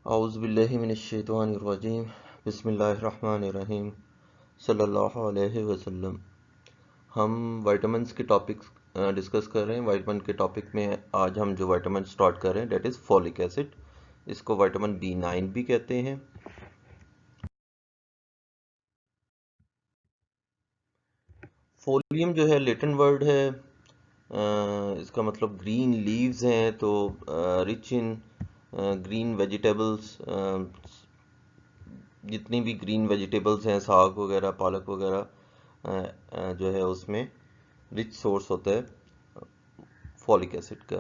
औज़ुबिल्लाहिमिनश्शैतानिर्रजीम बिस्मिल्लाहिर्रहमानिर्रहीम सल्लल्लाहु अलैहि वसल्लम। हम वाइटामिन्स के टॉपिक्स डिस्कस कर रहे हैं। वाइटामिन के टॉपिक में आज हम जो वाइटामिन स्टार्ट कर रहे हैं डेट इज़ फॉलिक एसिड। इसको वाइटामिन B9 भी कहते हैं। फोलियम जो है लैटिन वर्ड है। इसका मतलब ग्रीन लीव्स हैं, तो रिच इन ग्रीन वेजिटेबल्स। जितनी भी ग्रीन वेजिटेबल्स हैं, साग वगैरह, पालक वगैरह, जो है उसमें रिच सोर्स होता है फॉलिक एसिड का।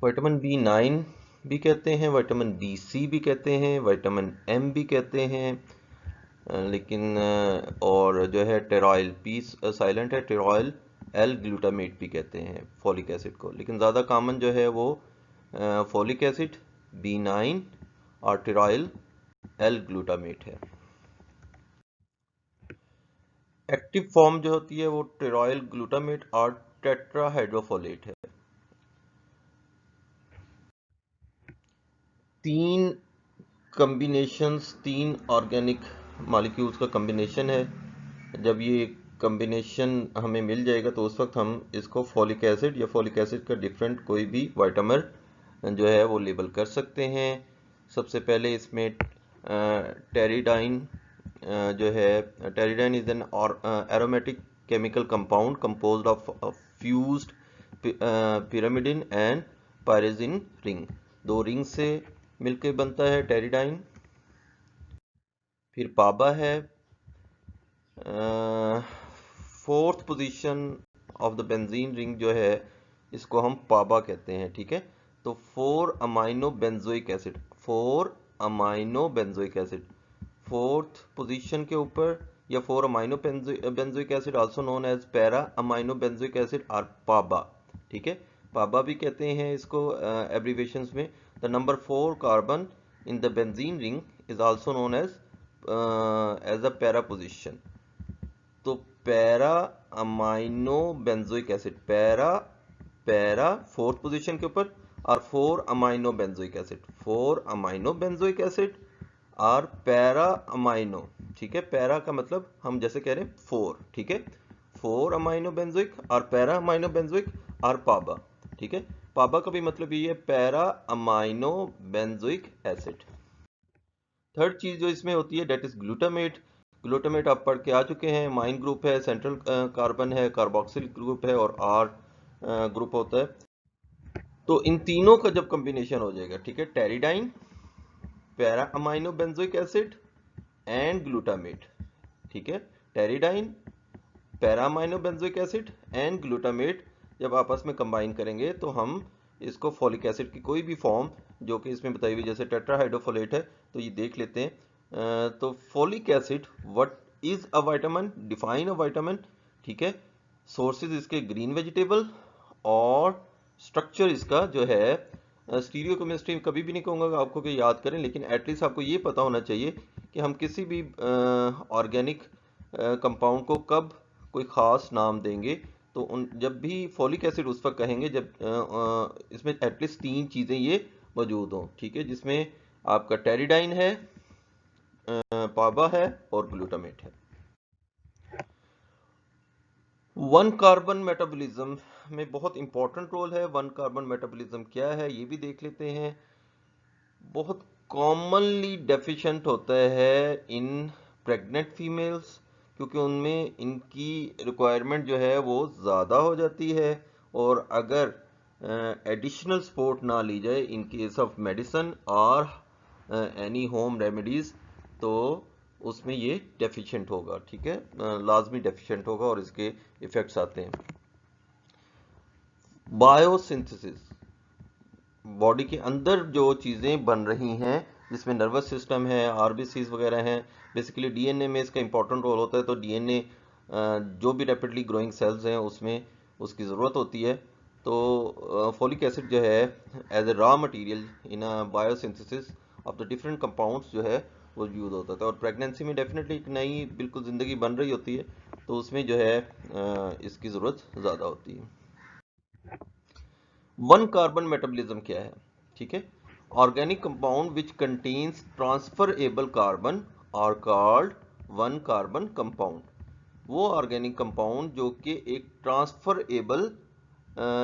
विटामिन B9 भी कहते हैं, विटामिन BC भी कहते हैं, विटामिन M भी कहते हैं, लेकिन और जो है टेरॉयल, P साइलेंट है, टेरॉयल L ग्लूटामेट भी कहते हैं फॉलिक एसिड को। लेकिन ज़्यादा कॉमन जो है वो फॉलिक एसिड, B9 और टेरॉयल L ग्लूटामेट है। एक्टिव फॉर्म जो होती है वो टेरॉयल ग्लूटामेट और टेट्राहाइड्रोफोलेट है। तीन कम्बिनेशंस, तीन ऑर्गेनिक मॉलिक्यूल्स का कम्बिनेशन है। जब ये कम्बिनेशन हमें मिल जाएगा तो उस वक्त हम इसको फॉलिक एसिड या फॉलिक एसिड का डिफरेंट कोई भी वाइटामिन जो है वो लेबल कर सकते हैं। सबसे पहले इसमें टेरिडाइन जो है, pteridine is an aromatic chemical compound composed of fused pyrimidine and pyrazine ring. दो रिंग से मिलकर बनता है टेरिडाइन। फिर पाबा है, fourth position of the benzene ring जो है इसको हम पाबा कहते हैं। ठीक है, तो 4 amino benzoic acid, 4 amino benzoic acid fourth position के ऊपर, या 4 amino benzoic acid also known as para amino benzoic acid और पाबा। ठीक है, पाबा भी कहते हैं इसको एब्रीविएशंस में। The number 4 carbon in the benzene ring is also known as a para position. तो para amino benzoic acid, para fourth position के ऊपर, और 4 amino benzoic acid, 4 amino benzoic acid और पैरा अमाइनो। ठीक है, पैरा का मतलब हम जैसे कह रहे हैं 4। ठीक है, 4 अमाइनो बेंजोइक और पैरा अमाइनो बेंजोइक और पाबा। ठीक है, पाबा का भी मतलब ये है para amino benzoic acid. Third चीज जो इसमें होती है डेट इज ग्लूटामेट। ग्लूटामेट आप पढ़ के आ चुके हैं, माइन ग्रुप है, सेंट्रल कार्बन है, कार्बोक्सिल ग्रुप है और आर ग्रुप होता है। तो इन तीनों का जब कॉम्बिनेशन हो जाएगा, ठीक है, pteridine, para amino benzoic acid and glutamate. ठीक है, pteridine, para amino benzoic acid and glutamate जब आपस में कंबाइन करेंगे तो हम इसको फॉलिक एसिड की कोई भी फॉर्म जो कि इसमें बताई हुई जैसे टेट्राहाइड्रोफोलेट है तो ये देख लेते हैं। तो folic acid what is a vitamin, define a vitamin. ठीक है, सोर्सेज इसके ग्रीन वेजिटेबल और स्ट्रक्चर इसका जो है स्टीरियो केमिस्ट्री कभी भी नहीं कहूँगा आपको कि याद करें, लेकिन एटलीस्ट आपको ये पता होना चाहिए कि हम किसी भी ऑर्गेनिक कंपाउंड को कब कोई ख़ास नाम देंगे। तो उन जब भी फॉलिक एसिड उस वक्त कहेंगे जब इसमें एटलीस्ट तीन चीज़ें ये मौजूद हों। ठीक है, जिसमें आपका टेरिडाइन है, पाबा है और ग्लूटामेट है। वन कार्बन मेटाबॉलिज्म में बहुत इंपॉर्टेंट रोल है। वन कार्बन मेटाबॉलिज्म क्या है ये भी देख लेते हैं। बहुत कॉमनली डेफिशिएंट होता है इन प्रेग्नेंट फीमेल्स, क्योंकि उनमें इनकी रिक्वायरमेंट जो है वो ज़्यादा हो जाती है। और अगर एडिशनल सपोर्ट ना ली जाए इन केस ऑफ मेडिसिन और एनी होम रेमेडीज़ तो उसमें ये डेफिशिएंट होगा। ठीक है, लाजमी डेफिशिएंट होगा और इसके इफ़ेक्ट्स आते हैं। बायोसिंथेसिस, बॉडी के अंदर जो चीज़ें बन रही हैं जिसमें नर्वस सिस्टम है, आरबीसीज वगैरह हैं, बेसिकली डीएनए में इसका इंपॉर्टेंट रोल होता है। तो डीएनए जो भी रैपिडली ग्रोइंग सेल्स हैं उसमें उसकी ज़रूरत होती है। तो फॉलिक एसिड जो है as a raw material in biosynthesis of the different compounds जो है वो यूज़ होता था। और प्रेगनेंसी में डेफिनेटली एक नई बिल्कुल ज़िंदगी बन रही होती है तो उसमें जो है इसकी ज़रूरत ज़्यादा होती है। वन कार्बन मेटाबॉलिज्म क्या है? ठीक है, organic compound which contains transferable carbon are called one carbon compound. वो ऑर्गेनिक कंपाउंड जो कि एक ट्रांसफरेबल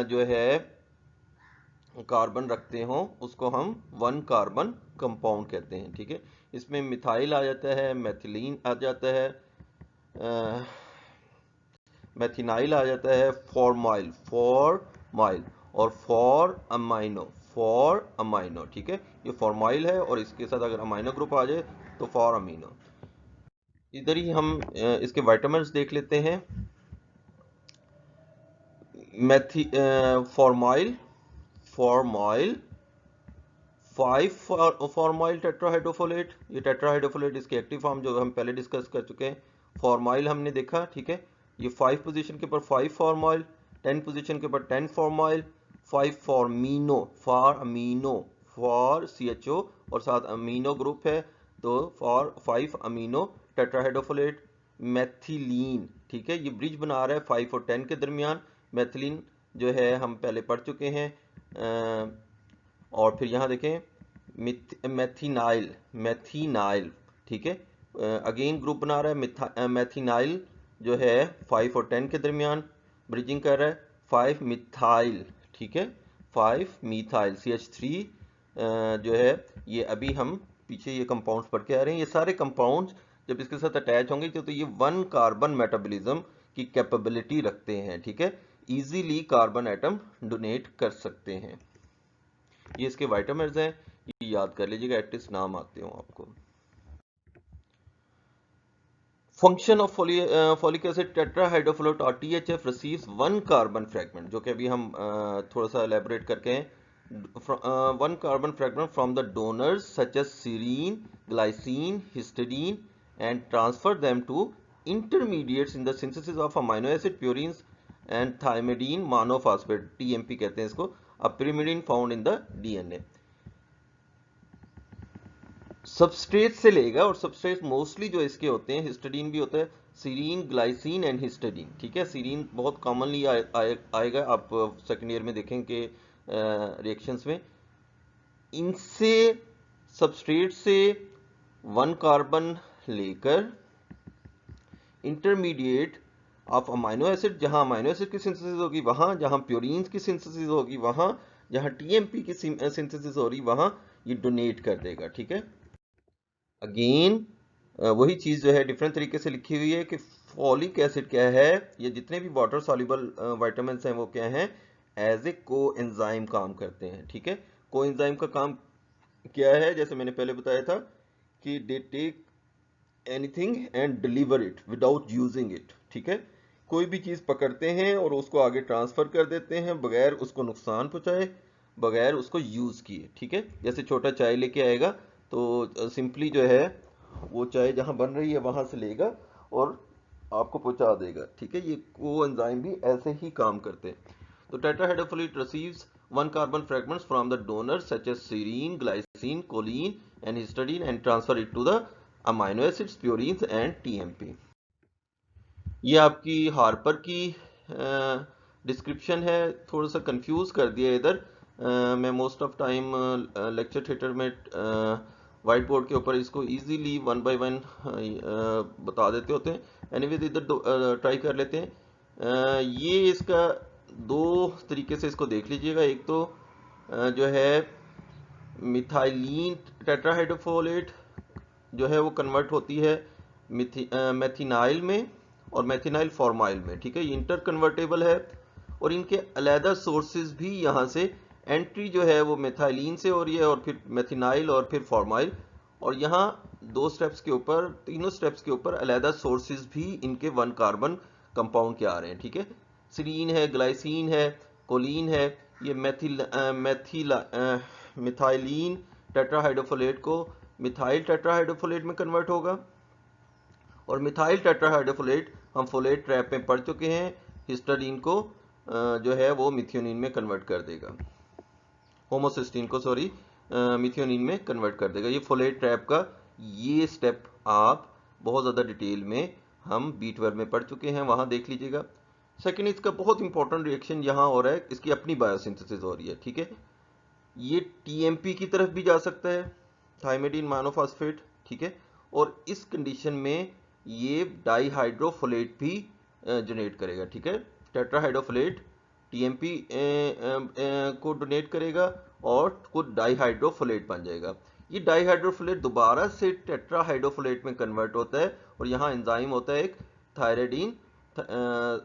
जो है कार्बन रखते हो उसको हम वन कार्बन कंपाउंड कहते हैं। ठीक है, इसमें मिथाइल आ जाता है, मैथिलीन आ जाता है, मैथिनाइल आ जाता है, फॉर्माइल और फॉर अमाइनो। ठीक है, ये फॉर्माइल है और इसके साथ अगर अमाइनो ग्रुप आ जाए तो फॉर अमीनो। इधर ही हम इसके विटामिन्स देख लेते हैं। फॉर्माइल 5 फॉर्माइल टेट्राहाइड्रोफोलेट, ये टेट्राहाइड्रोफोलेट इसकी एक्टिव फॉर्म जो हम पहले डिस्कस कर चुके हैं। फॉर्माइल हमने देखा, ठीक है, ये 5 पोजीशन के ऊपर 5 फॉर्माइल, 10 पोजीशन के ऊपर 10 formyl, 5 for amino for CHO और साथ अमीनो ग्रुप है तो फॉर 5 अमीनो टेट्राहाइड्रोफोलेट। मैथिलीन, ठीक है, ये ब्रिज बना रहा है 5 और 10 के दरमियान। मैथिलीन जो है हम पहले पढ़ चुके हैं। और फिर यहाँ देखें मैथिनाइल, ठीक है, अगेन ग्रुप बना रहा है। मैथिनाइल जो है 5 और 10 के दरमियान ब्रिजिंग कर रहा है। 5 मिथाइल, ठीक है, 5 मिथाइल CH3 जो है ये अभी हम पीछे ये कंपाउंड्स पढ़ के आ रहे हैं। ये सारे कंपाउंड्स जब इसके साथ अटैच होंगे तो ये वन कार्बन मेटाबॉलिज्म की कैपेबिलिटी रखते हैं। ठीक है, इजीली कार्बन एटम डोनेट कर सकते हैं। ये इसके विटामिन्स हैं, ये याद कर लीजिएगा, एटलीस्ट नाम आते हो आपको। Function of folic acid tetrahydrofolate और THF receives one carbon fragment, जो कि अभी हम थोड़ा सा एलेबोरेट करके हैं। One carbon fragment from the donors such as serine, glycine, histidine and transfer them to intermediates in the synthesis of amino acid purines and thymidine monophosphate, TMP कहते हैं इसको, a pyrimidine found in the DNA। Substrate से लेगा, और substrate mostly जो इसके होते हैं, हिस्टिडीन भी होता है, सीरीन, ग्लाइसिन एंड हिस्टिडीन। ठीक है, सीरीन बहुत कॉमनली आएगा, आप सेकेंड ईयर में देखेंगे रिएक्शंस में। इनसे सबस्ट्रेट से वन कार्बन लेकर इंटरमीडिएट ऑफ अमाइनो एसिड, जहां अमाइनो एसिड की सिंथेसिस होगी वहां, जहां प्यूरिन्स की सिंथेसिस होगी वहां, जहां TMP की सिंथेसिस हो रही वहां ये डोनेट कर देगा। ठीक है, अगेन वही चीज जो है डिफरेंट तरीके से लिखी हुई है कि फॉलिक एसिड क्या है, ये जितने भी वाटर सॉल्युबल विटामिन्स हैं वो क्या हैं, एज ए को एंजाइम काम करते हैं। ठीक है, को एंजाइम का काम क्या है, जैसे मैंने पहले बताया था कि they take anything and deliver it without using it. ठीक है, कोई भी चीज पकड़ते हैं और उसको आगे ट्रांसफर कर देते हैं बगैर उसको नुकसान पहुंचाए, बगैर उसको यूज किए। ठीक है, जैसे छोटा चाय लेके आएगा तो सिंपली जो है वो चाय जहां बन रही है वहां से लेगा और आपको पहुंचा देगा। ठीक है, ये को एंजाइम भी ऐसे ही काम करते हैं। तो tetrahydrofolate receives one carbon fragments from the donor such as serine, glycine, choline and histidine and transfer it to the amino acids, purines and TMP। ये आपकी हार्पर की डिस्क्रिप्शन है, थोड़ा सा कंफ्यूज कर दिया इधर। मैं most of time lecture theatre में वाइट बोर्ड के ऊपर इसको इजीली 1 बाय 1 बता देते होते हैं। एनीवेज इधर ट्राई कर लेते हैं। ये इसका दो तरीके से इसको देख लीजिएगा। एक तो जो है मिथाइलीन टेट्राहाइड्रोफोलेट जो है वो कन्वर्ट होती है मैथिनाइल में और मैथिनाइल फॉर्माइल में। ठीक है, ये इंटर कन्वर्टेबल है और इनके अलहदा सोर्सेज भी यहाँ से एंट्री जो है वो मेथाइलिन से हो रही है और फिर मैथिनाइल और फिर फॉर्माइल, और यहाँ दो स्टेप्स के ऊपर, तीनों स्टेप्स के ऊपर अलहदा सोर्सेज भी इनके वन कार्बन कंपाउंड के आ रहे हैं। ठीक है, सीरीन है, ग्लाइसिन है, कोलिन है, ये मिथाइलिन टेट्राहाइड्रोफोलेट को मिथाइल टेट्राहाइड्रोफोलेट में कन्वर्ट होगा, और मिथाइल टेट्राहाइड्रोफोलेट हम फोलेट ट्रैप में पढ़ चुके हैं, हिस्टाडीन को जो है वो मिथियोनिन में कन्वर्ट कर देगा, होमोसिस्टीन को सॉरी मिथियोनिन में कन्वर्ट कर देगा। ये फोलेट ट्रैप का ये स्टेप आप बहुत ज़्यादा डिटेल में हम B12 में पढ़ चुके हैं, वहाँ देख लीजिएगा। सेकेंड, इसका बहुत इंपॉर्टेंट रिएक्शन यहाँ हो रहा है, इसकी अपनी बायोसिंथेसिस हो रही है। ठीक है, ये टीएमपी की तरफ भी जा सकता है, थाइमिडीन मोनोफॉस्फेट, ठीक है। और इस कंडीशन में ये डाईहाइड्रोफोलेट भी जनरेट करेगा, ठीक है। टेट्राहाइड्रोफोलेट टीएमपी को डोनेट करेगा और कुछ डाईहाइड्रोफोलेट बन जाएगा। ये डाईहाइड्रोफोलेट दोबारा से टेट्राहाइड्रोफोलेट में कन्वर्ट होता है और यहाँ एंजाइम होता है एक थायराइडीन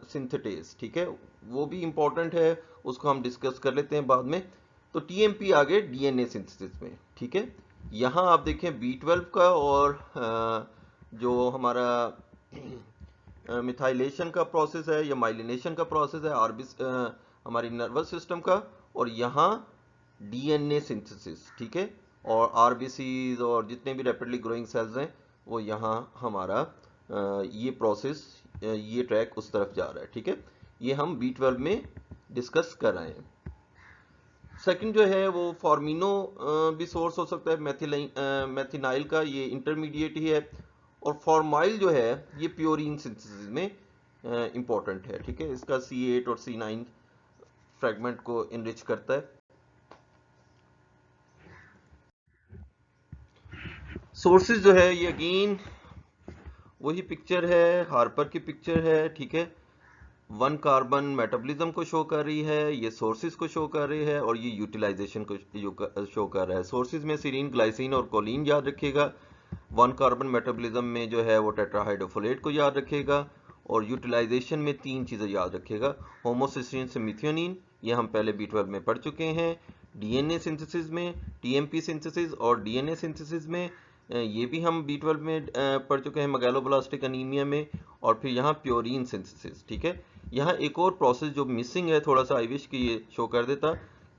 सिंथेटेज, ठीक है। वो भी इंपॉर्टेंट है, उसको हम डिस्कस कर लेते हैं बाद में। तो टीएमपी आ गए डीएनए सिंथेसिस में, ठीक है। यहाँ आप देखें B12 का और जो हमारा मिथाइलेशन का प्रोसेस है या माइलिनेशन का प्रोसेस है हमारी नर्वस सिस्टम का, और यहाँ डीएनए सिंथेसिस, ठीक है। और आरबीसीज और जितने भी रैपिडली ग्रोइंग सेल्स हैं वो यहाँ हमारा ये प्रोसेस, ये ट्रैक उस तरफ जा रहा है, ठीक है। ये हम B12 में डिस्कस कर रहे हैं। सेकंड जो है वो फॉर्मिनो भी सोर्स हो सकता है मैथिनाइल का, ये इंटरमीडिएट ही है। और फॉर्माइल जो है ये प्योरीन सिंथेसिस में इंपॉर्टेंट है, ठीक है। इसका C8 और C9 फ्रेगमेंट को इनरिच करता है। सोर्सेज जो है ये अगेन वही पिक्चर है, हार्पर की पिक्चर है, ठीक है। 1 कार्बन मेटाबॉलिज्म को शो कर रही है, ये सोर्सेज को शो कर रही है, और ये यूटिलाइजेशन को शो कर रहा है। सोर्सेज में सीरीन, ग्लाइसिन और कोलिन याद रखिएगा। 1 कार्बन मेटाबॉलिज्म में जो है वो टेट्राहाइड्रोफोलेट को याद रखेगा, और यूटिलाइजेशन में 3 चीज़ें याद रखेगा। होमोसिस्टीन से मिथियोनिन, ये हम पहले B12 में पढ़ चुके हैं। डीएनए सिंथेसिस में टीएमपी सिंथेसिस और डीएनए सिंथेसिस में ये भी हम B12 में पढ़ चुके हैं, मेगालोब्लास्टिक एनीमिया में। और फिर यहाँ प्योरीन सिंथेसिस, ठीक है। यहाँ एक और प्रोसेस जो मिसिंग है थोड़ा सा, आई विश कि ये शो कर देता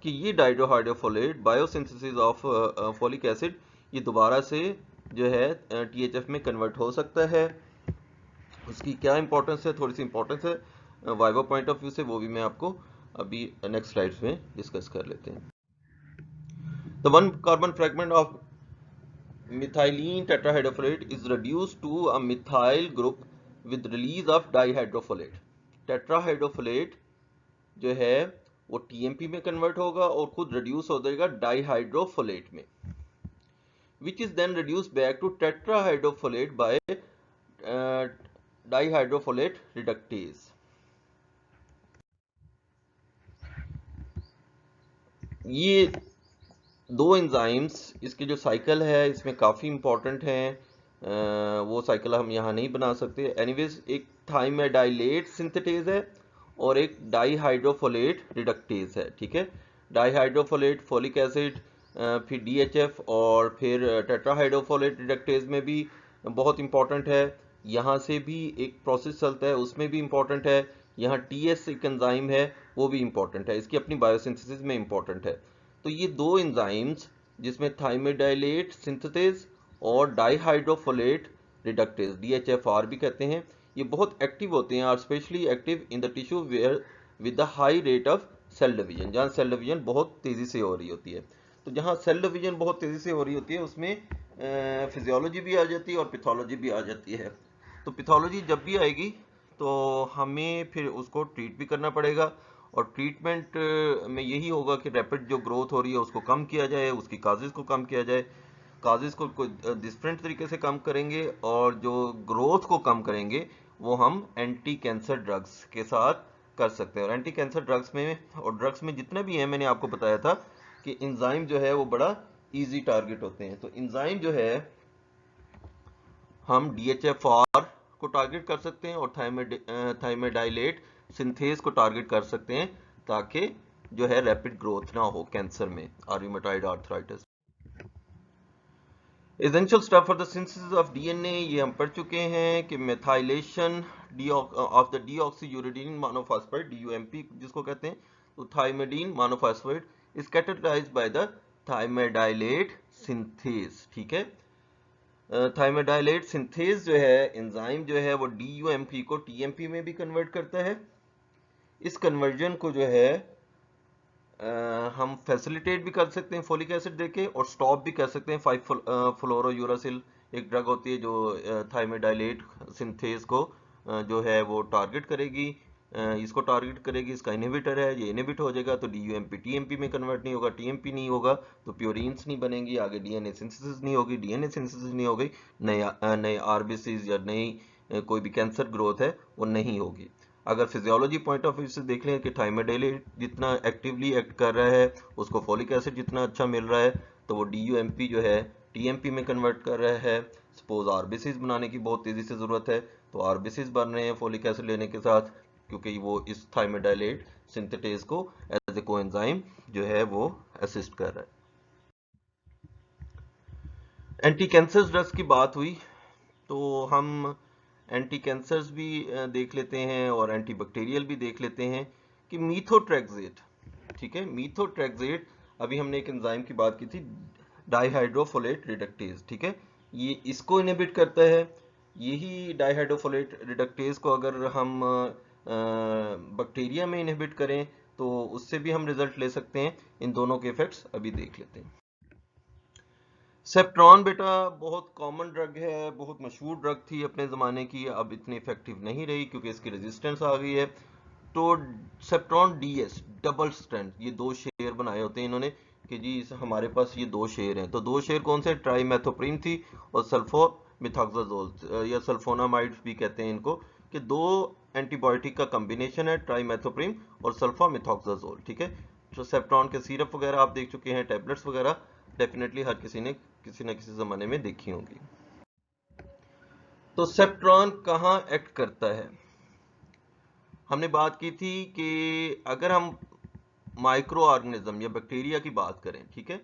कि ये डाइहाइड्रोफोलेट बायोसिंथेसिस ऑफ फोलिक एसिड, ये दोबारा से जो है THF में कन्वर्ट हो सकता है। उसकी क्या इंपॉर्टेंस है, थोड़ी सी इंपॉर्टेंस है वाइवा पॉइंट ऑफ व्यू से, वो भी मैं आपको अभी नेक्स्ट स्लाइड्स में डिस्कस कर लेते हैं। The 1 carbon fragment of methylene tetrahydrofolate is reduced to a methyl group with release of dihydrofolate. Tetrahydrofolate जो है वो टीएमपी में कन्वर्ट होगा और खुद रिड्यूस हो जाएगा डाइहाइड्रोफोलेट में, which is then reduced back to tetrahydrofolate by dihydrofolate reductase. ये दो एंजाइम्स, इसके जो साइकिल है इसमें काफ़ी इंपॉर्टेंट हैं, वो साइकिल हम यहाँ नहीं बना सकते। एनीवेज, एक थाइमेडाइलेट सिंथेटेज है और एक डाइहाइड्रोफोलेट रिडक्टेज है, ठीक है। डाइहाइड्रोफोलेट फोलिक एसिड, फिर DHF और फिर टेट्राहाइड्रोफोलेट रिडक्टेज में भी बहुत इंपॉर्टेंट है। यहाँ से भी एक प्रोसेस चलता है, उसमें भी इंपॉर्टेंट है। यहाँ TS एक एंजाइम है, वो भी इंपॉर्टेंट है, इसकी अपनी बायोसिंथेसिस में इंपॉर्टेंट है। तो ये दो एंजाइम्स जिसमें थाइमेडाइलेट सिंथेटेज और डाइहाइड्रोफोलेट रिडक्टेज, DHFR भी कहते हैं, ये बहुत एक्टिव होते हैं, और specially active in the tissue where with the high rate of cell division, जहाँ सेल डिवीजन बहुत तेज़ी से हो रही होती है। तो जहाँ सेल डिवीजन बहुत तेज़ी से हो रही होती है उसमें फिजियोलॉजी भी आ जाती है और पैथोलॉजी भी आ जाती है। तो पैथोलॉजी जब भी आएगी तो हमें फिर उसको ट्रीट भी करना पड़ेगा, और ट्रीटमेंट में यही होगा कि रैपिड जो ग्रोथ हो रही है उसको कम किया जाए, उसकी काजेज़ को कम किया जाए। काजेज़ को डिफरेंट तरीके से कम करेंगे, और जो ग्रोथ को कम करेंगे वो हम एंटी कैंसर ड्रग्स के साथ कर सकते हैं। और एंटी कैंसर ड्रग्स में जितने भी हैं, मैंने आपको बताया था कि एंजाइम जो है वो बड़ा इजी टारगेट होते हैं। तो एंजाइम जो है हम DHFR को टारगेट कर सकते हैं और थाइमेडाइलेट सिंथेज को टारगेट कर सकते हैं, ताकि जो है रैपिड ग्रोथ ना हो कैंसर में और rheumatoid arthritis. Essential step for the synthesis of DNA, ये हम पढ़ चुके हैं कि methylation of the deoxyuridine monophosphate, DUMP जिसको कहते हैं, तो thymidine monophosphate is categorized by the thymidylate synthase, ठीक है। थाइमेडाइलेट सिंथेज जो है एंजाइम जो है वो DUMP को TMP में भी कन्वर्ट करता है। इस कन्वर्जन को जो है हम फैसिलिटेट भी कर सकते हैं फोलिक एसिड देके, और स्टॉप भी कर सकते हैं 5-फ्लोरोयूरासिल एक ड्रग होती है जो थाइमेडाइलेट सिंथेज को जो है वो टारगेट करेगी इसको टारगेट करेगी, इसका इनहिबिटर है, ये इनहिबिट हो जाएगा तो DUMP TMP में कन्वर्ट नहीं होगा, TMP नहीं होगा तो प्योरीन्स नहीं बनेंगी, आगे DNA सिंथेसिस नहीं होगी, DNA सिंथेसिस नहीं होगी, नए RBCs या नई कोई भी कैंसर ग्रोथ है वो नहीं होगी। अगर फिजियोलॉजी पॉइंट ऑफ व्यू से देख लें कि थाइमाइडाइलेट जितना एक्टिवली एक्ट कर रहा है उसको फॉलिक एसिड जितना अच्छा मिल रहा है तो वो DUMP जो है TMP में कन्वर्ट कर रहा है। सपोज RBCs बनाने की बहुत तेजी से जरूरत है तो RBCs बन रहे हैं फॉलिक एसिड लेने के साथ, क्योंकि वो इस थाइमाइडाइलेट सिंथेटेज को एज ए कोएंजाइम जो है वो असिस्ट कर रहा है। एंटी कैंसर ड्रग्स की बात हुई तो हम एंटी कैंसर्स भी देख लेते हैं और एंटी बैक्टीरियल भी देख लेते हैं कि मीथोट्रेक्सेट, ठीक है, मीथोट्रेक्सेट अभी हमने एक एंजाइम की बात की थी डाइहाइड्रोफोलेट रिडक्टेज, ठीक है, ये इसको इनहिबिट करता है। यही डाइहाइड्रोफोलेट रिडक्टेज को अगर हम बैक्टीरिया में इनहिबिट करें तो उससे भी हम रिजल्ट ले सकते हैं। इन दोनों के इफेक्ट्स अभी देख लेते हैं। सेप्ट्रॉन बेटा बहुत कॉमन ड्रग है, बहुत मशहूर ड्रग थी अपने ज़माने की, अब इतनी इफेक्टिव नहीं रही क्योंकि इसकी रेजिस्टेंस आ गई है। तो सेप्ट्रॉन DS डबल स्ट्रैंड, ये दो शेयर बनाए होते हैं इन्होंने कि जी हमारे पास ये दो शेयर हैं, तो दो शेयर कौन से, ट्राइमेथोप्रिन थी और सल्फोमिथाक्साजोल या सल्फोनामाइड्स भी कहते हैं इनको, कि दो एंटीबायोटिक का कॉम्बिनेशन है ट्राइमेथोप्रिन और सल्फामिथाक्साजोल, ठीक है। तो सेप्ट्रॉन के सिरप वगैरह आप देख चुके हैं, टैबलेट्स वगैरह डेफिनेटली हर किसी ने किसी न किसी जमाने में देखी होंगी। तो सेप्ट्रॉन कहाँ एक्ट करता है, हमने बात की थी कि अगर हम माइक्रो ऑर्गेनिज्म या बैक्टीरिया की बात करें, ठीक है,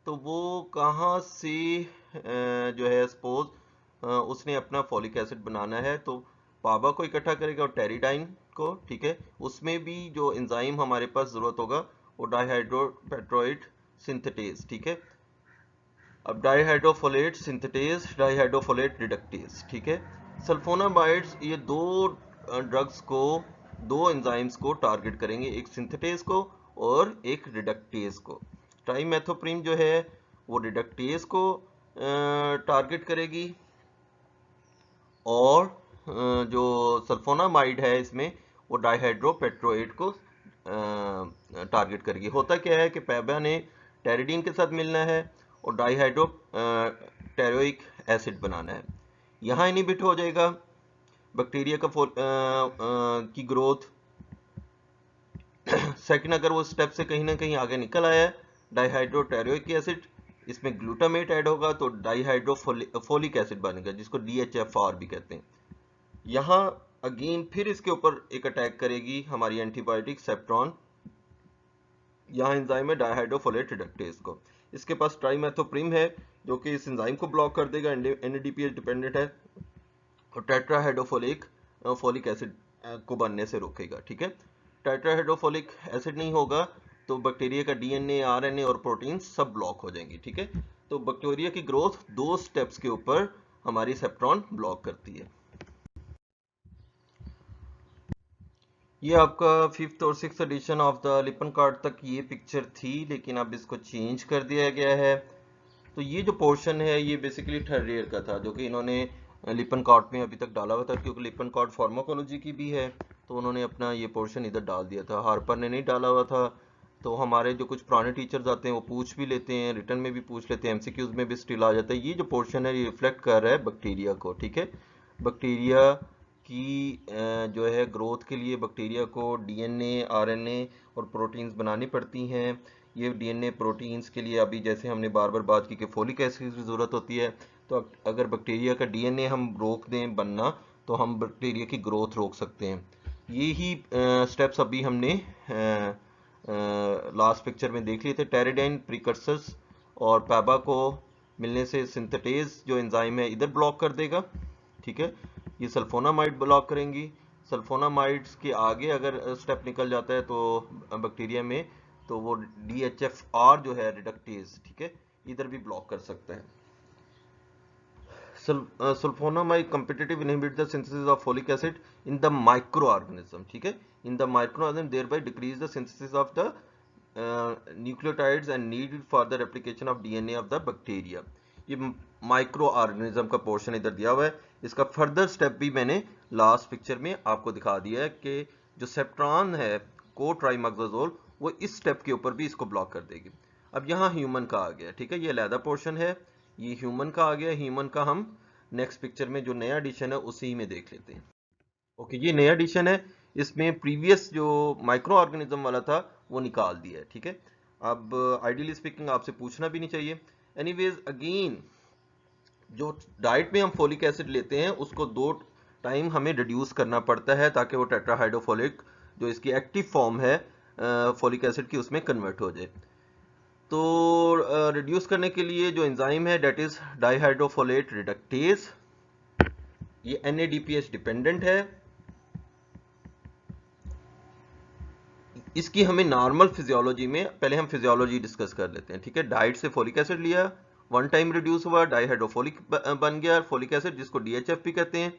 तो वो कहाँ से जो है सपोज उसने अपना फॉलिक एसिड बनाना है तो पाबा को इकट्ठा करेगा और टेरिडाइन को, ठीक है, उसमें भी जो एंजाइम हमारे पास जरूरत होगा वो डाइहाइड्रोपेट्रोइट सिंथेटेज, ठीक है। अब डाइहाइड्रोफोलेट सिंथेटेज, डाइहाइड्रोफोलेट रिडक्टेज, ठीक है। सल्फोनामाइड्स ये दो ड्रग्स को, दो एंजाइम्स को टारगेट करेंगे, एक सिंथेटेज को और एक रिडक्टेज को। ट्राइमेथोप्रिन जो है वो रिडक्टेज को टारगेट करेगी और जो सल्फोनामाइड है इसमें वो डाइहाइड्रोपेट्रोएट को टारगेट करेगी। होता क्या है कि पैबा ने टेरिडीन के साथ मिलना है और डाइहाइड्रो टेरोइक एसिड बनाना है, यहाँ इनहिबिट हो जाएगा बैक्टीरिया का की ग्रोथ। सेकंड, अगर वो स्टेप से कहीं ना कहीं आगे निकल आया है डाइहाइड्रो टेरोइक एसिड, इसमें ग्लूटामेट ऐड होगा तो डाइहाइड्रोफोलिक एसिड बनेगा जिसको DHFR भी कहते हैं। यहाँ अगेन फिर इसके ऊपर एक अटैक करेगी हमारी एंटीबायोटिक सेप्ट्रॉन, यहाँ एंजाइम है डाइहाइड्रोफोलेट रिडक्टेज को, इसके पास ट्राइमेथोप्रिम है जो कि इस एंजाइम को ब्लॉक कर देगा, NADPH डिपेंडेंट है, और टेट्राहाइड्रोफोलिक फोलिक एसिड को बनने से रोकेगा, ठीक है। टेट्राहाइड्रोफोलिक एसिड नहीं होगा तो बैक्टीरिया का DNA, RNA और प्रोटीन सब ब्लॉक हो जाएंगी, ठीक है। तो बैक्टीरिया की ग्रोथ दो स्टेप्स के ऊपर हमारी सेप्ट्रॉन ब्लॉक करती है। ये आपका 5th और 6th एडिशन ऑफ द लिपनकॉर्ट तक ये पिक्चर थी, लेकिन अब इसको चेंज कर दिया गया है। तो ये जो पोर्शन है ये बेसिकली थर्ड ईयर का था जो कि इन्होंने लिपनकॉर्ट में अभी तक डाला हुआ था, क्योंकि लिपनकॉर्ट फार्माकोलॉजी की भी है तो उन्होंने अपना ये पोर्शन इधर डाल दिया था, हार्पर ने नहीं डाला हुआ था। तो हमारे जो कुछ पुराने टीचर्स आते हैं वो पूछ भी लेते हैं, रिटर्न में भी पूछ लेते हैं, MCQs में भी स्टिल आ जाता है। ये जो पोर्शन है ये रिफ्लेक्ट कर रहा है बैक्टीरिया को, ठीक है। बैक्टीरिया की जो है ग्रोथ के लिए बैक्टीरिया को DNA, RNA और प्रोटीन्स बनानी पड़ती हैं। ये DNA प्रोटीन्स के लिए अभी जैसे हमने बार बार बात की कि फोलिक एसिड की ज़रूरत होती है, तो अगर बैक्टीरिया का DNA हम रोक दें बनना तो हम बैक्टीरिया की ग्रोथ रोक सकते हैं। ये ही स्टेप्स अभी हमने लास्ट पिक्चर में देख लिए थे। टेरिडाइन प्रिकर्सर्स और पैबा को मिलने से सिंथेटेज जो एंजाइम है इधर ब्लॉक कर देगा, ठीक है। ये सल्फोनामाइड ब्लॉक करेंगी, सल्फोनामाइड्स के आगे अगर स्टेप निकल जाता है तो बैक्टीरिया में तो वो DHFR जो है रिडक्टेज, ठीक है, इधर भी ब्लॉक कर सकता है। Sulfonamide competitive inhibit the synthesis of folic acid in the microorganism, ठीक है, in the microorganism thereby decrease the synthesis of the nucleotides and needed for the replication of DNA of the bacteria। ये micro organism का portion इधर दिया हुआ है, इसका further step भी मैंने लास्ट पिक्चर में आपको दिखा दिया है कि जो सेप्ट्रॉन है कोट्राइमोक्साजोल, वो इस स्टेप के ऊपर भी इसको ब्लॉक कर देगी। अब यहाँ ह्यूमन का आ गया, ठीक है, ये अलहदा पोर्शन है, ये ह्यूमन का आ गया। ह्यूमन का हम नेक्स्ट पिक्चर में जो नया एडिशन है उसी में देख लेते हैं। ओके, ये नया एडिशन है, इसमें प्रीवियस जो माइक्रो ऑर्गेनिज्म वाला था वो निकाल दिया है, ठीक है। अब आइडियली स्पीकिंग आपसे पूछना भी नहीं चाहिए। एनीवेज अगेन, जो डाइट में हम फोलिक एसिड लेते हैं उसको 2 टाइम हमें रिड्यूस करना पड़ता है ताकि वो टेट्राहाइड्रोफोलिक जो इसकी एक्टिव फॉर्म है फोलिक एसिड की उसमें कन्वर्ट हो जाए। तो रिड्यूस करने के लिए जो एंजाइम है डेट इज डाइहाइड्रोफोलेट रिडक्टेज, ये NADPH डिपेंडेंट है। इसकी हमें नॉर्मल फिजियोलॉजी में, पहले हम फिजियोलॉजी डिस्कस कर लेते हैं, ठीक है। डाइट से फोलिक एसिड लिया, 1 टाइम रिड्यूस हुआ, डाइहाइड्रोफोलिक बन गया फोलिक एसिड जिसको DHF भी कहते हैं।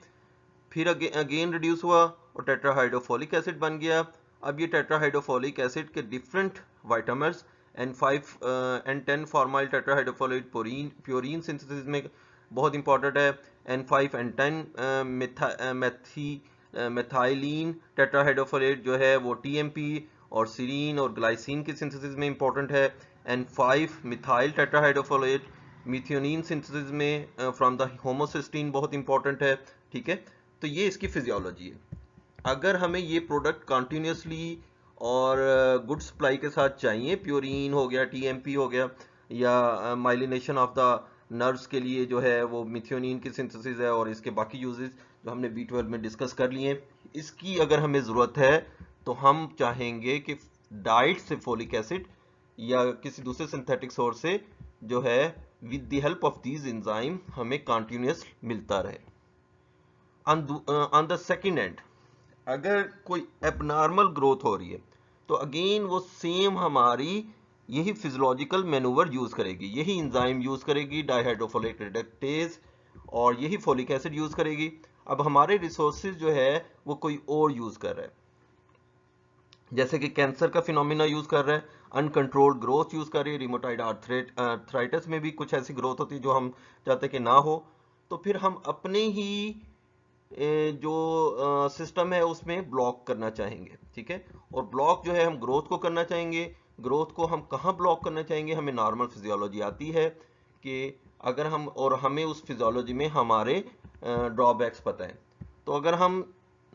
फिर अगेन रिड्यूस हुआ और टेट्राहाइड्रोफोलिक एसिड बन गया। अब ये टेट्राहाइड्रोफोलिक एसिड के different vitamers N5 N10 formyl tetrahydrofolate purine synthesis में बहुत इंपॉर्टेंट है। N5 N10 मेथाइलिन टेट्राहाइड्रोफोलेट जो है वो TMP और सीरीन और ग्लाइसिन की सिंथेसिस में इंपॉर्टेंट है। N5 methyl tetrahydrofolate methionine synthesis में फ्रॉम द होमोसिस्टीन बहुत इंपॉर्टेंट है, ठीक है। तो ये इसकी फिजियोलॉजी है। अगर हमें ये प्रोडक्ट कंटिन्यूसली और गुड सप्लाई के साथ चाहिए, प्योरीन हो गया, TMP हो गया, या माइलिनेशन ऑफ द नर्व्स के लिए जो है वो मिथियोनिन की सिंथेसिस है, और इसके बाकी यूजेस जो हमने B12 में डिस्कस कर लिए, इसकी अगर हमें ज़रूरत है तो हम चाहेंगे कि डाइट से फोलिक एसिड या किसी दूसरे सिंथेटिक सोर्स से जो है with the help of these enzyme हमें कंटिन्यूस मिलता रहे। ऑन द सेकेंड एंड, अगर कोई एबनॉर्मल ग्रोथ हो रही है तो अगेन वो सेम हमारी यही फिजियोलॉजिकल मैनूवर यूज करेगी, यही एंजाइम यूज करेगी डाइहाइड्रोफोलेट रिडक्टेज, और यही फोलिक एसिड यूज करेगी। अब हमारे रिसोर्सेज जो है वो कोई और यूज कर रहा है, जैसे कि कैंसर का फिनोमिना यूज कर रहा है, अनकंट्रोल्ड ग्रोथ यूज कर रही है, रिमोटाइड आर्थराइटिस में भी कुछ ऐसी ग्रोथ होती है जो हम चाहते हैं कि ना हो। तो फिर हम अपने ही जो सिस्टम है उसमें ब्लॉक करना चाहेंगे, ठीक है। और ब्लॉक जो है हम ग्रोथ को करना चाहेंगे। ग्रोथ को हम कहाँ ब्लॉक करना चाहेंगे, हमें नॉर्मल फिजियोलॉजी आती है कि अगर हम, और हमें उस फिजियोलॉजी में हमारे ड्रॉबैक्स पता है, तो अगर हम,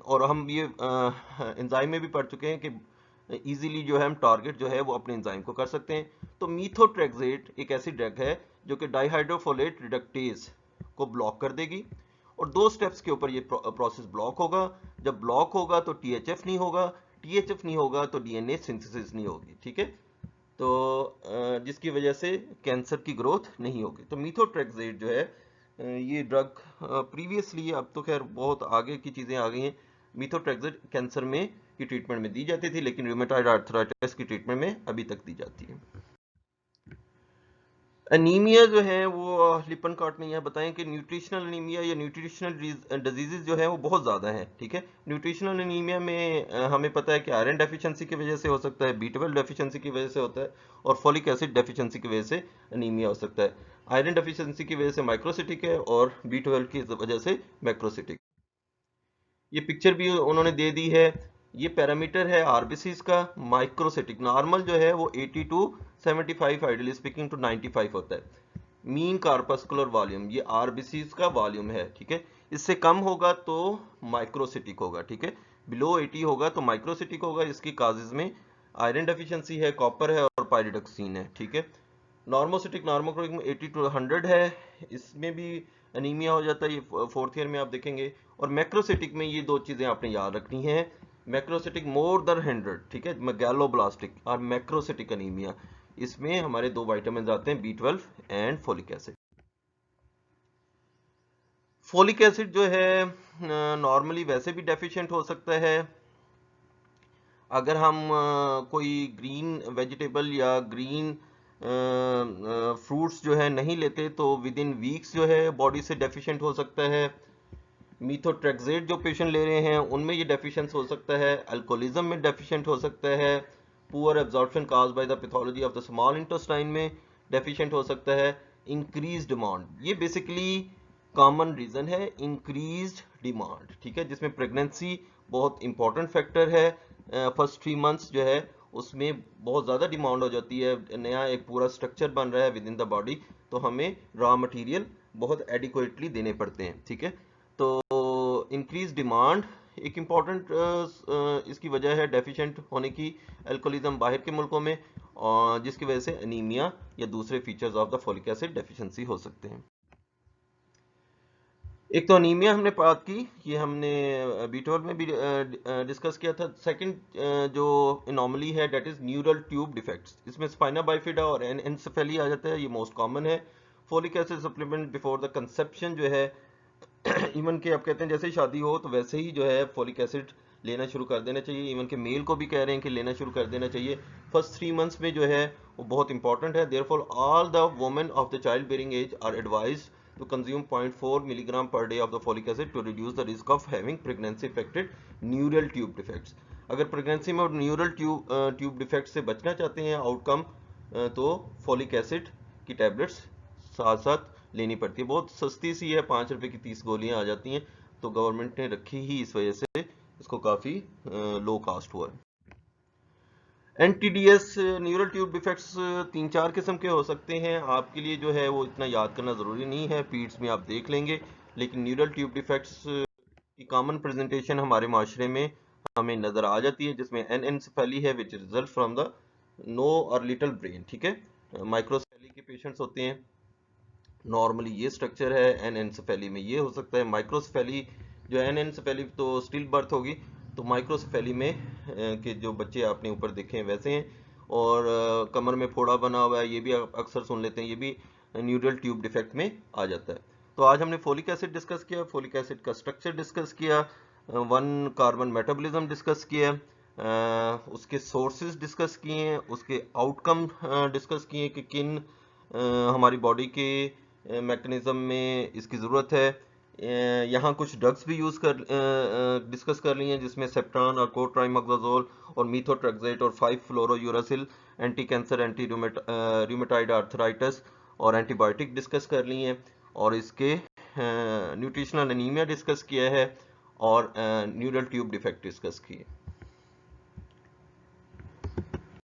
और हम ये एंजाइम में भी पढ़ चुके हैं कि इजीली जो है हम टारगेट जो है वो अपने एंजाइम को कर सकते हैं। तो मीथोट्रेक्सेट एक ऐसी ड्रग है जो कि डाइहाइड्रोफोलेट रिडक्टेज को ब्लॉक कर देगी, और 2 स्टेप्स के ऊपर ये प्रोसेस ब्लॉक होगा। जब ब्लॉक होगा तो THF नहीं होगा, THF नहीं होगा तो DNA सिंथेसिस नहीं होगी, ठीक है। तो जिसकी वजह से कैंसर की ग्रोथ नहीं होगी। तो मीथोट्रेक्सेट जो है ये ड्रग प्रीवियसली, अब तो खैर बहुत आगे की चीज़ें आ गई हैं, मीथोट्रेक्सेट कैंसर में की ट्रीटमेंट में दी जाती थी, लेकिन रूमेटॉइड आर्थराइटिस की ट्रीटमेंट में अभी तक दी जाती है। एनीमिया जो है वो लिपनकॉट ने यह बताएं कि न्यूट्रिशनल एनीमिया या न्यूट्रिशनल डिजीजेज जो है वो बहुत ज़्यादा हैं, ठीक है। न्यूट्रिशनल एनीमिया में हमें पता है कि आयरन डेफिशिएंसी की वजह से हो सकता है, B12 डेफिशिएंसी की वजह से होता है, और फोलिक एसिड डेफिशिएंसी की वजह से एनीमिया हो सकता है। आयरन डेफिशिएंसी की वजह से माइक्रोसिटिक है, और B12 की वजह से मैक्रोसिटिक। ये पिक्चर भी उन्होंने दे दी है। ये पैरामीटर है आरबीसीज का। माइक्रोसिटिक नॉर्मल जो है वो 80 टू 75, आइडियली स्पीकिंग टू 95 होता है। मीन कार्पस्कुलर वॉल्यूम ये आरबीसीज का वॉल्यूम है, ठीक है। इससे कम होगा तो माइक्रोसिटिक होगा, ठीक है। बिलो 80 होगा तो माइक्रोसिटिक होगा। इसकी काजेज में आयरन डेफिशिएंसी है, कॉपर है और पायरिडोक्सिन है, ठीक है। नॉर्मोसिटिक नॉर्मोक्रोटिक में 80 टू 100 है, इसमें भी अनीमिया हो जाता है, ये 4th ईयर में आप देखेंगे। और मैक्रोसिटिक में ये 2 चीजें आपने याद रखनी है, मैक्रोसिटिक मोर देन 100, ठीक है, मैगैलोब्लास्टिक और मैक्रोसिटिक अनीमिया, इसमें हमारे 2 विटामिन आते हैं, B12 and folic acid. Folic acid जो है नॉर्मली वैसे भी डेफिशिएंट हो सकता है। अगर हम कोई ग्रीन वेजिटेबल या ग्रीन फ्रूट्स जो है नहीं लेते तो विद इन वीक्स जो है बॉडी से डेफिशिएंट हो सकता है। मीथोट्रेक्सेट जो पेशेंट ले रहे हैं उनमें ये डेफिशिएंस हो सकता है। अल्कोहलिज्म में डेफिशिएंट हो सकता है। Poor absorption caused by the pathology of the small intestine में डेफिशिएंट हो सकता है। इंक्रीज डिमांड, ये बेसिकली कॉमन रीजन है, इंक्रीज्ड डिमांड, ठीक है, जिसमें प्रेगनेंसी बहुत इंपॉर्टेंट फैक्टर है। फर्स्ट 3 मंथ्स जो है उसमें बहुत ज़्यादा डिमांड हो जाती है, नया एक पूरा स्ट्रक्चर बन रहा है विद इन द बॉडी, तो हमें रॉ मटेरियल बहुत एडिक्वेटली देने पड़ते हैं, ठीक है। तो इंक्रीज डिमांड एक इम्पॉर्टेंट इसकी वजह है डेफिशिएंट होने की अल्कोहलिज्म बाहर के मुल्कों में, और जिसकी वजह से अनीमिया या दूसरे features of the folic acid deficiency हो सकते हैं। एक तो अनीमिया हमने बात की, ये हमने B12 में भी डिस्कस किया था। सेकंड जो एनॉमली है that is neural tube defects, इसमें स्पाइना बाइफिडा और एनसेफेली आ जाता है, ये मोस्ट कॉमन है। Folic acid supplement before the conception जो है इवन के आप कहते हैं जैसे ही शादी हो तो वैसे ही जो है फोलिक एसिड लेना शुरू कर देना चाहिए। इवन के मेल को भी कह रहे हैं कि लेना शुरू कर देना चाहिए। फर्स्ट 3 मंथ्स में जो है वो बहुत इंपॉर्टेंट है। Therefore all the women of the child bearing age are advised to consume 0.4 milligram per day of the folic acid to reduce the risk of having pregnancy affected neural tube defects। अगर pregnancy में neural tube defect से बचना चाहते हैं outcome, तो folic acid की tablets साथ साथ लेनी पड़ती है। बहुत सस्ती सी है, 5 रुपए की 30 गोलियां आ जाती हैं, तो गवर्नमेंट ने रखी ही इस वजह से इसको काफ़ी लो कास्ट हुआ है। एनटीडीएस न्यूरल ट्यूब डिफेक्ट्स 3-4 किस्म के हो सकते हैं, आपके लिए जो है वो इतना याद करना ज़रूरी नहीं है, पीड्स में आप देख लेंगे। लेकिन न्यूरल ट्यूब डिफेक्ट्स की कॉमन प्रेजेंटेशन हमारे माशरे में हमें नज़र आ जाती है, जिसमें एनएनसेफेली है which result from the no or little brain, ठीक है। माइक्रोसेफेली के पेशेंट्स होते हैं, नॉर्मली ये स्ट्रक्चर है, एनएनसेफेली में ये हो सकता है। माइक्रोसेफेली जो एनएनसेफेली तो स्टिल बर्थ होगी, तो माइक्रोसेफेली में के जो बच्चे आपने ऊपर देखे हैं वैसे हैं, और कमर में फोड़ा बना हुआ है, ये भी आप अक्सर सुन लेते हैं, ये भी न्यूरल ट्यूब डिफेक्ट में आ जाता है। तो आज हमने फोलिक एसिड डिस्कस किया, फोलिक एसिड का स्ट्रक्चर डिस्कस किया, 1 कार्बन मेटाबॉलिज्म डिस्कस किया, उसके सोर्सेज डिस्कस किए हैं, उसके आउटकम डिस्कस किए कि किन हमारी बॉडी के मैकेनिज्म में इसकी ज़रूरत है। यहाँ कुछ ड्रग्स भी यूज़ कर डिस्कस कर ली हैं, जिसमें सेप्टान और कोट्राइमोक्साजोल और मीथोट्रेक्सेट और five fluorouracil, anti cancer, anti rheumatoid arthritis और एंटीबायोटिक डिस्कस कर ली हैं, और इसके न्यूट्रिशनल एनीमिया डिस्कस किया है, और न्यूरल ट्यूब डिफेक्ट डिस्कस किए।